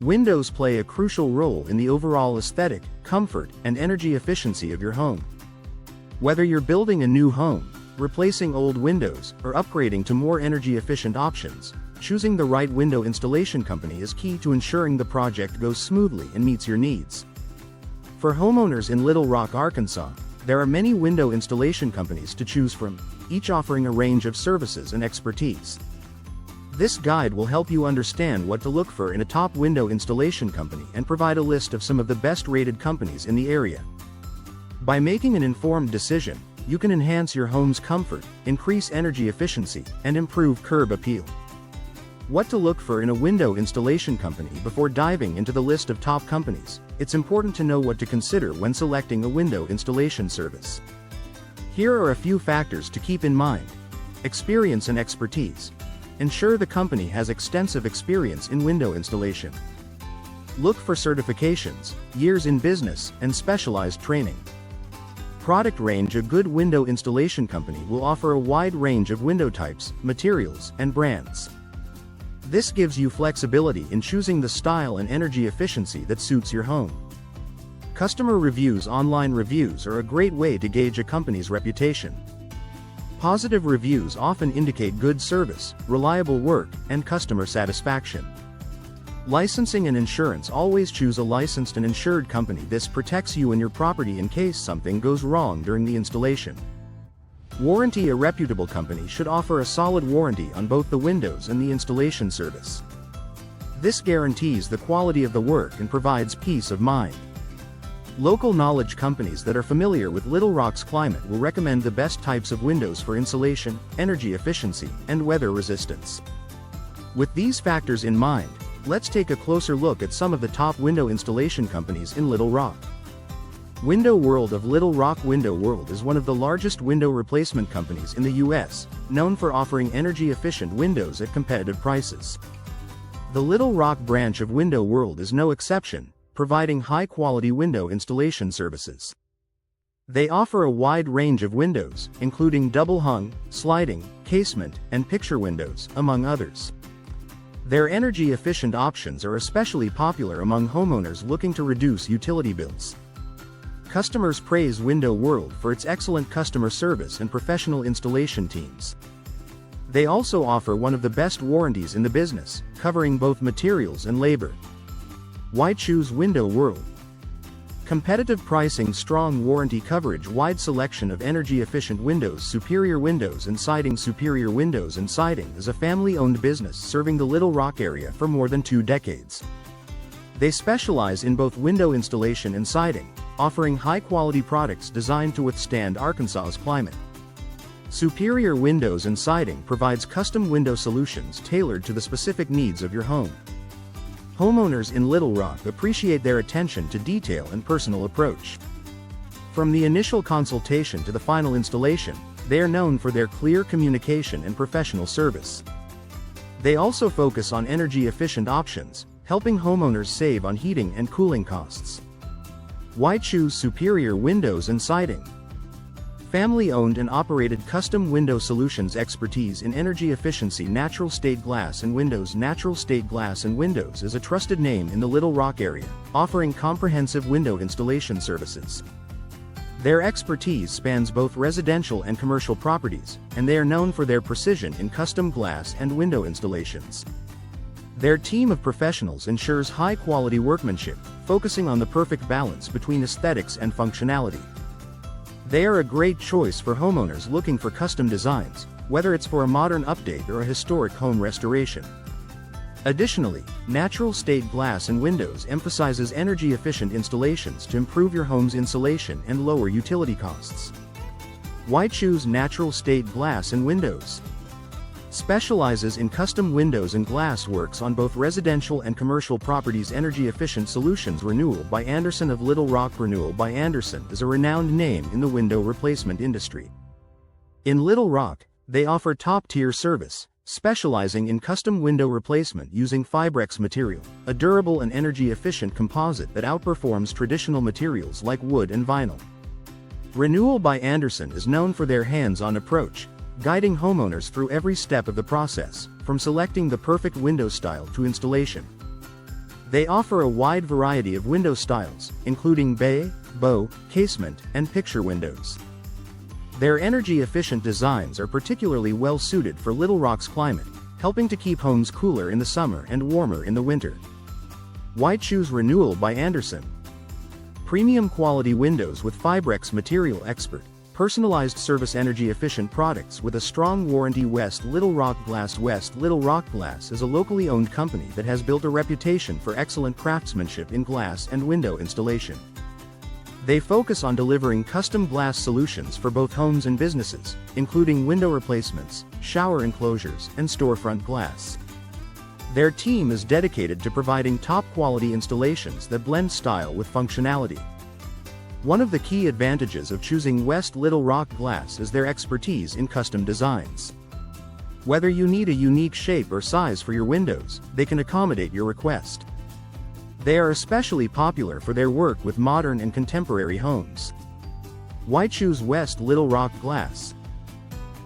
Windows play a crucial role in the overall aesthetic, comfort, and energy efficiency of your home. Whether you're building a new home, replacing old windows, or upgrading to more energy-efficient options, choosing the right window installation company is key to ensuring the project goes smoothly and meets your needs. For homeowners in Little Rock, Arkansas, there are many window installation companies to choose from, each offering a range of services and expertise. This guide will help you understand what to look for in a top window installation company and provide a list of some of the best-rated companies in the area. By making an informed decision, you can enhance your home's comfort, increase energy efficiency, and improve curb appeal. What to look for in a window installation company? Before diving into the list of top companies, it's important to know what to consider when selecting a window installation service. Here are a few factors to keep in mind. Experience and expertise. Ensure the company has extensive experience in window installation. Look for certifications, years in business, and specialized training. Product range. A good window installation company will offer a wide range of window types, materials, and brands. This gives you flexibility in choosing the style and energy efficiency that suits your home. Customer reviews. Online reviews are a great way to gauge a company's reputation. Positive reviews often indicate good service, reliable work, and customer satisfaction. Licensing and insurance. Always choose a licensed and insured company. This protects you and your property in case something goes wrong during the installation. Warranty. A reputable company should offer a solid warranty on both the windows and the installation service. This guarantees the quality of the work and provides peace of mind. Local knowledge. Companies that are familiar with Little Rock's climate will recommend the best types of windows for insulation, energy efficiency, and weather resistance. With these factors in mind, let's take a closer look at some of the top window installation companies in Little Rock. Window World of Little Rock. Window World is one of the largest window replacement companies in the U.S., known for offering energy-efficient windows at competitive prices. The Little Rock branch of Window World is no exception, providing high-quality window installation services. They offer a wide range of windows, including double-hung, sliding, casement, and picture windows, among others. Their energy-efficient options are especially popular among homeowners looking to reduce utility bills. Customers praise Window World for its excellent customer service and professional installation teams. They also offer one of the best warranties in the business, covering both materials and labor. Why choose Window World? Competitive pricing, strong warranty coverage, wide selection of energy-efficient windows, superior windows and siding. Superior Windows and Siding is a family-owned business serving the Little Rock area for more than 2 decades. They specialize in both window installation and siding, offering high-quality products designed to withstand Arkansas's climate. Superior Windows and Siding provides custom window solutions tailored to the specific needs of your home. Homeowners in Little Rock appreciate their attention to detail and personal approach. From the initial consultation to the final installation, they are known for their clear communication and professional service. They also focus on energy-efficient options, helping homeowners save on heating and cooling costs. Why choose Superior Windows and Siding? Family-owned and operated custom window solutions. Expertise in energy efficiency. Natural State Glass and Windows. Natural State Glass and Windows is a trusted name in the Little Rock area, offering comprehensive window installation services. Their expertise spans both residential and commercial properties, and they are known for their precision in custom glass and window installations. Their team of professionals ensures high-quality workmanship, focusing on the perfect balance between aesthetics and functionality. They are a great choice for homeowners looking for custom designs, whether it's for a modern update or a historic home restoration. Additionally, Natural State Glass and Windows emphasizes energy-efficient installations to improve your home's insulation and lower utility costs. Why choose Natural State Glass and Windows? Specializes in custom windows and glass, works on both residential and commercial properties. Energy-efficient solutions. Renewal by Anderson of Little Rock. Renewal by Anderson is a renowned name in the window replacement industry. In Little Rock, they offer top-tier service, specializing in custom window replacement using Fibrex material, a durable and energy-efficient composite that outperforms traditional materials like wood and vinyl. Renewal by Anderson is known for their hands-on approach, guiding homeowners through every step of the process, from selecting the perfect window style to installation. They offer a wide variety of window styles, including bay, bow, casement, and picture windows. Their energy-efficient designs are particularly well suited for Little Rock's climate, helping to keep homes cooler in the summer and warmer in the winter. Why choose Renewal by Andersen? Premium quality windows with Fibrex material expert, personalized service energy-efficient products with a strong warranty. West Little Rock Glass. West Little Rock Glass is a locally owned company that has built a reputation for excellent craftsmanship in glass and window installation. They focus on delivering custom glass solutions for both homes and businesses, including window replacements, shower enclosures, and storefront glass. Their team is dedicated to providing top-quality installations that blend style with functionality. One of the key advantages of choosing West Little Rock Glass is their expertise in custom designs. Whether you need a unique shape or size for your windows, they can accommodate your request. They are especially popular for their work with modern and contemporary homes. Why choose West Little Rock Glass?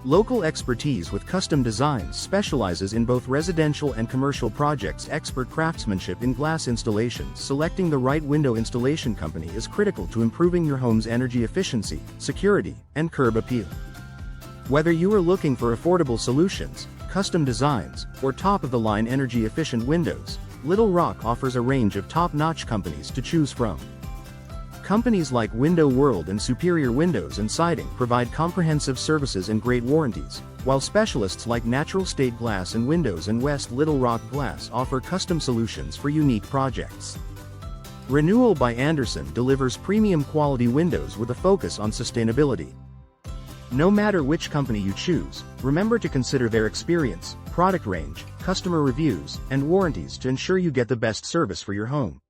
Local expertise with custom designs specializes in both residential and commercial projects. Expert craftsmanship in glass installations. Selecting the right window installation company is critical to improving your home's energy efficiency, security, and curb appeal. Whether you are looking for affordable solutions, custom designs, or top-of-the-line energy-efficient windows, Little Rock offers a range of top-notch companies to choose from. Companies like Window World and Superior Windows and Siding provide comprehensive services and great warranties, while specialists like Natural State Glass and Windows and West Little Rock Glass offer custom solutions for unique projects. Renewal by Andersen delivers premium quality windows with a focus on sustainability. No matter which company you choose, remember to consider their experience, product range, customer reviews, and warranties to ensure you get the best service for your home.